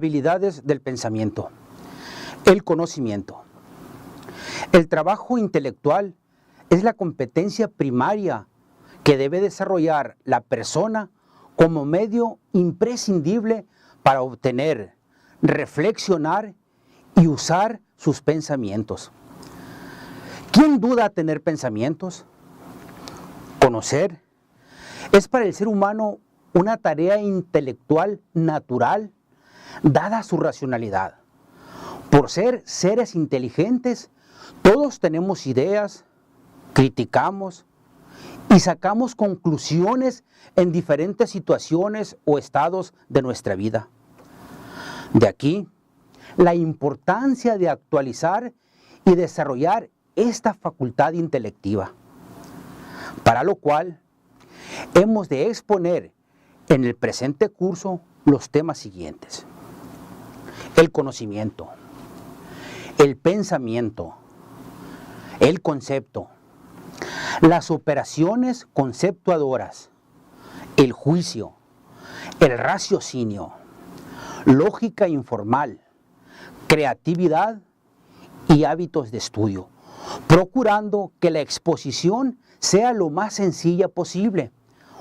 Habilidades del pensamiento. El conocimiento. El trabajo intelectual es la competencia primaria que debe desarrollar la persona como medio imprescindible para obtener, reflexionar y usar sus pensamientos. ¿Quién duda tener pensamientos? Conocer es para el ser humano una tarea intelectual natural, dada su racionalidad. Por ser seres inteligentes, todos tenemos ideas, criticamos y sacamos conclusiones en diferentes situaciones o estados de nuestra vida. De aquí, la importancia de actualizar y desarrollar esta facultad intelectiva, para lo cual hemos de exponer en el presente curso los temas siguientes: el conocimiento, el pensamiento, el concepto, las operaciones conceptuadoras, el juicio, el raciocinio, lógica informal, creatividad y hábitos de estudio, procurando que la exposición sea lo más sencilla posible,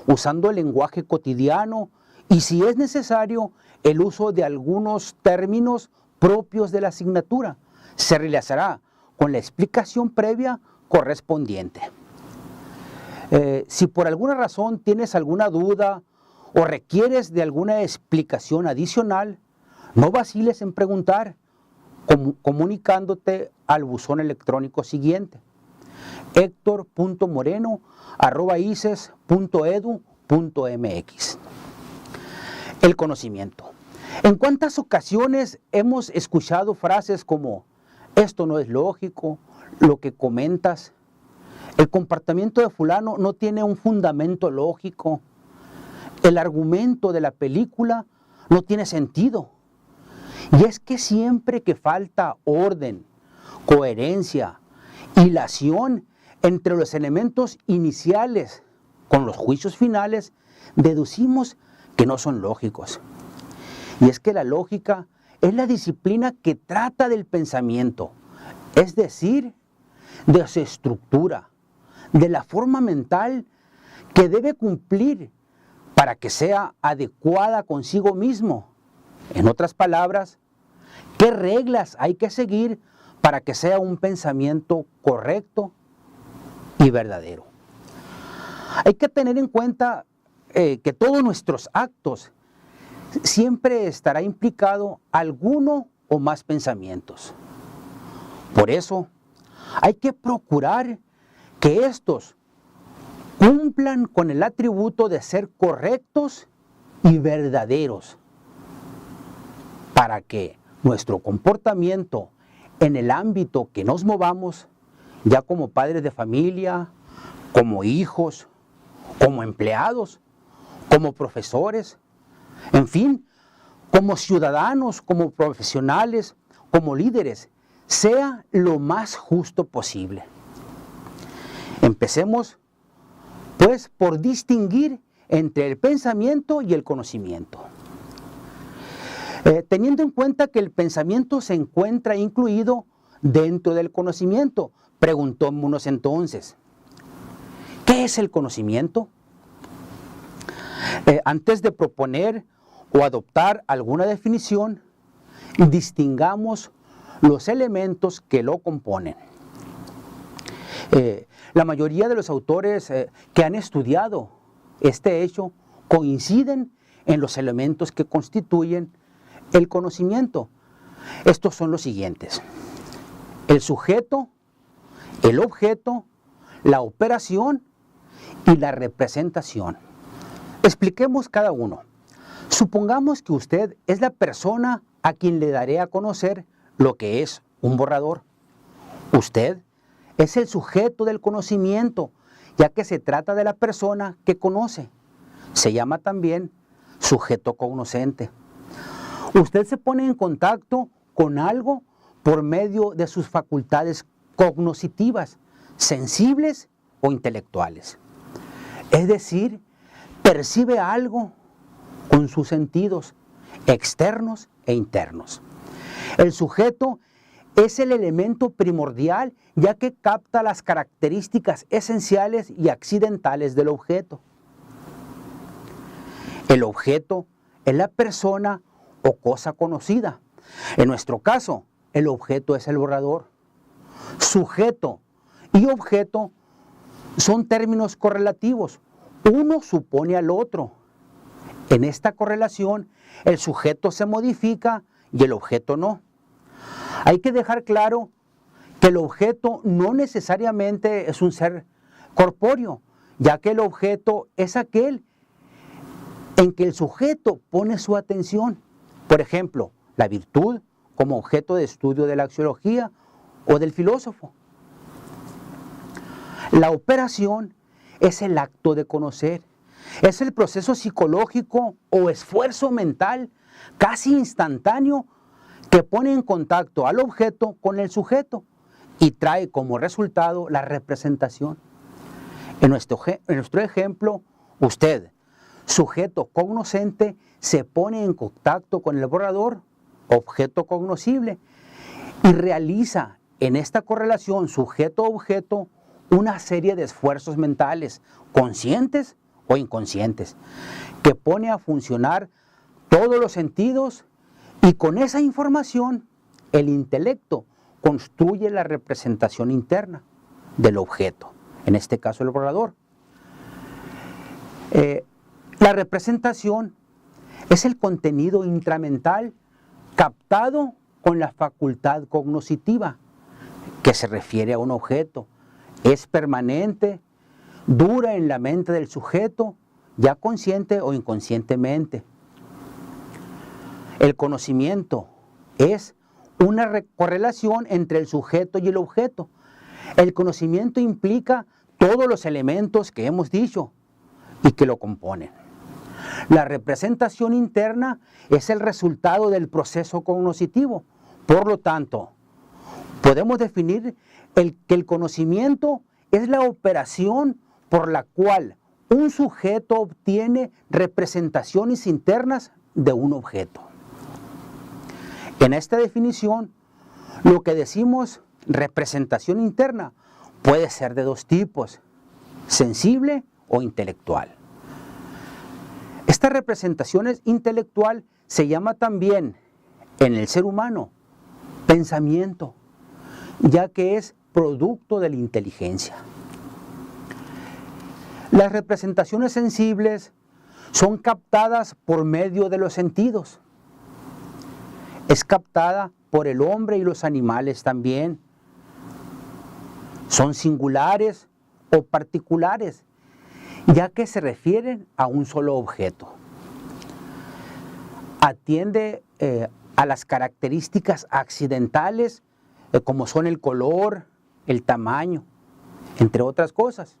usando el lenguaje cotidiano y, si es necesario, el uso de algunos términos propios de la asignatura. Se realizará con la explicación previa correspondiente. Si por alguna razón tienes alguna duda o requieres de alguna explicación adicional, no vaciles en preguntar, comunicándote al buzón electrónico siguiente: hector.moreno@ices.edu.mx. El conocimiento. ¿En cuántas ocasiones hemos escuchado frases como "esto no es lógico", "lo que comentas", "el comportamiento de fulano no tiene un fundamento lógico", "el argumento de la película no tiene sentido"? Y es que siempre que falta orden, coherencia, hilación entre los elementos iniciales con los juicios finales, deducimos que no son lógicos. Y es que la lógica es la disciplina que trata del pensamiento, es decir, de su estructura, de la forma mental que debe cumplir para que sea adecuada consigo mismo. En otras palabras, ¿qué reglas hay que seguir para que sea un pensamiento correcto y verdadero? Hay que tener en cuenta que todos nuestros actos siempre estará implicado alguno o más pensamientos. Por eso, hay que procurar que estos cumplan con el atributo de ser correctos y verdaderos, para que nuestro comportamiento en el ámbito que nos movamos, ya como padres de familia, como hijos, como empleados, como profesores, en fin, como ciudadanos, como profesionales, como líderes, sea lo más justo posible. Empecemos, pues, por distinguir entre el pensamiento y el conocimiento. Teniendo en cuenta que el pensamiento se encuentra incluido dentro del conocimiento, preguntémonos entonces, ¿qué es el conocimiento? Antes de proponer o adoptar alguna definición, distingamos los elementos que lo componen. La mayoría de los autores que han estudiado este hecho coinciden en los elementos que constituyen el conocimiento. Estos son los siguientes: el sujeto, el objeto, la operación y la representación. Expliquemos cada uno. Supongamos que usted es la persona a quien le daré a conocer lo que es un borrador. Usted es el sujeto del conocimiento, ya que se trata de la persona que conoce. Se llama también sujeto cognoscente. Usted se pone en contacto con algo por medio de sus facultades cognoscitivas, sensibles o intelectuales. Es decir, percibe algo con sus sentidos externos e internos. El sujeto es el elemento primordial, ya que capta las características esenciales y accidentales del objeto. El objeto es la persona o cosa conocida. En nuestro caso, el objeto es el borrador. Sujeto y objeto son términos correlativos. Uno supone al otro. En esta correlación, el sujeto se modifica y el objeto no. Hay que dejar claro que el objeto no necesariamente es un ser corpóreo, ya que el objeto es aquel en que el sujeto pone su atención. Por ejemplo, la virtud como objeto de estudio de la axiología o del filósofo. La operación es el acto de conocer, es el proceso psicológico o esfuerzo mental casi instantáneo que pone en contacto al objeto con el sujeto y trae como resultado la representación. En nuestro ejemplo, usted, sujeto cognoscente, se pone en contacto con el borrador, objeto cognoscible, y realiza en esta correlación sujeto-objeto una serie de esfuerzos mentales, conscientes o inconscientes, que pone a funcionar todos los sentidos y con esa información el intelecto construye la representación interna del objeto, en este caso el borrador. La representación es el contenido intramental captado con la facultad cognoscitiva, que se refiere a un objeto. Es permanente, dura en la mente del sujeto, ya consciente o inconscientemente. El conocimiento es una correlación entre el sujeto y el objeto. El conocimiento implica todos los elementos que hemos dicho y que lo componen. La representación interna es el resultado del proceso cognoscitivo. Por lo tanto, podemos definir que el conocimiento es la operación por la cual un sujeto obtiene representaciones internas de un objeto. En esta definición, lo que decimos representación interna puede ser de dos tipos, sensible o intelectual. Esta representación intelectual se llama también en el ser humano pensamiento, ya que es producto de la inteligencia. Las representaciones sensibles son captadas por medio de los sentidos. Es captada por el hombre y los animales también. Son singulares o particulares, ya que se refieren a un solo objeto. Atiende a las características accidentales, como son el color, el tamaño, entre otras cosas.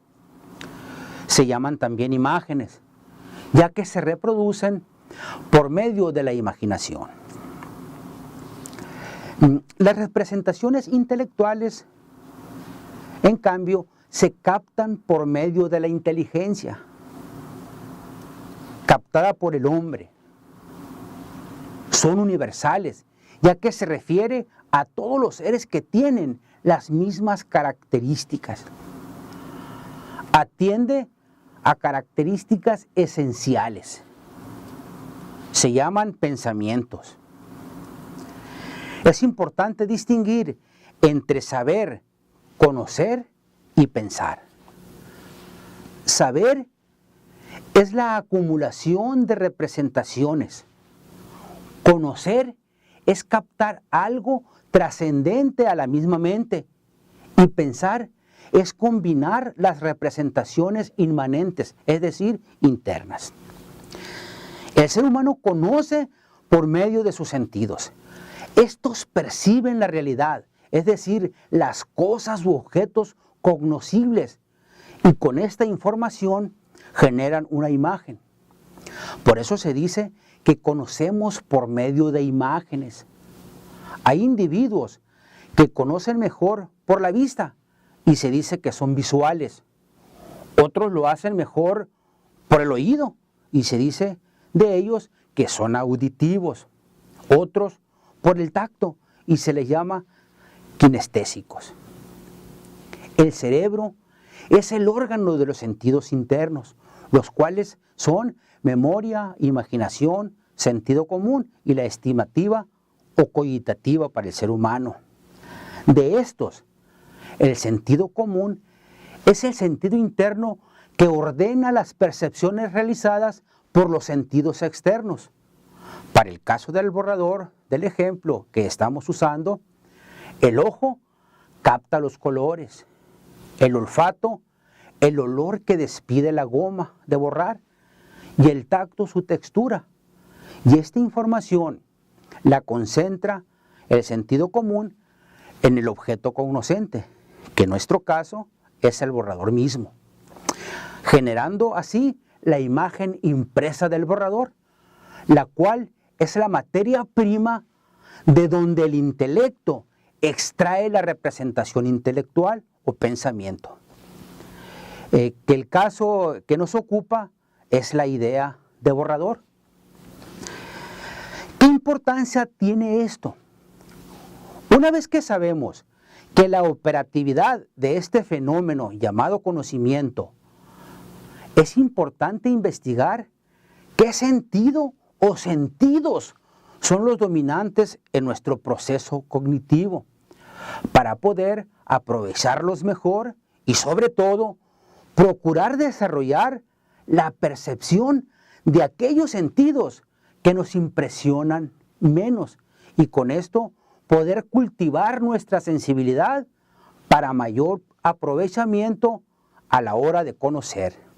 Se llaman también imágenes, ya que se reproducen por medio de la imaginación. Las representaciones intelectuales, en cambio, se captan por medio de la inteligencia, captada por el hombre. Son universales, ya que se refiere a todos los seres que tienen las mismas características. Atiende a características esenciales. Se llaman pensamientos. Es importante distinguir entre saber, conocer y pensar. Saber es la acumulación de representaciones. Conocer es captar algo trascendente a la misma mente. Y pensar es combinar las representaciones inmanentes, es decir, internas. El ser humano conoce por medio de sus sentidos. Estos perciben la realidad, es decir, las cosas u objetos cognoscibles, y con esta información generan una imagen. Por eso se dice que conocemos por medio de imágenes. Hay individuos que conocen mejor por la vista y se dice que son visuales. Otros lo hacen mejor por el oído y se dice de ellos que son auditivos, otros por el tacto y se les llama kinestésicos. El cerebro es el órgano de los sentidos internos, los cuales son memoria, imaginación, sentido común y la estimativa o cogitativa para el ser humano. De estos, el sentido común es el sentido interno que ordena las percepciones realizadas por los sentidos externos. Para el caso del borrador, del ejemplo que estamos usando, el ojo capta los colores, el olfato, el olor que despide la goma de borrar y el tacto su textura. Y esta información la concentra el sentido común en el objeto cognoscente, que en nuestro caso es el borrador mismo, generando así la imagen impresa del borrador, la cual es la materia prima de donde el intelecto extrae la representación intelectual o pensamiento. Que el caso que nos ocupa es la idea de borrador. ¿Qué importancia tiene esto? Una vez que sabemos que la operatividad de este fenómeno llamado conocimiento, es importante investigar qué sentido o sentidos son los dominantes en nuestro proceso cognitivo para poder aprovecharlos mejor y sobre todo procurar desarrollar la percepción de aquellos sentidos que nos impresionan menos y con esto poder cultivar nuestra sensibilidad para mayor aprovechamiento a la hora de conocer.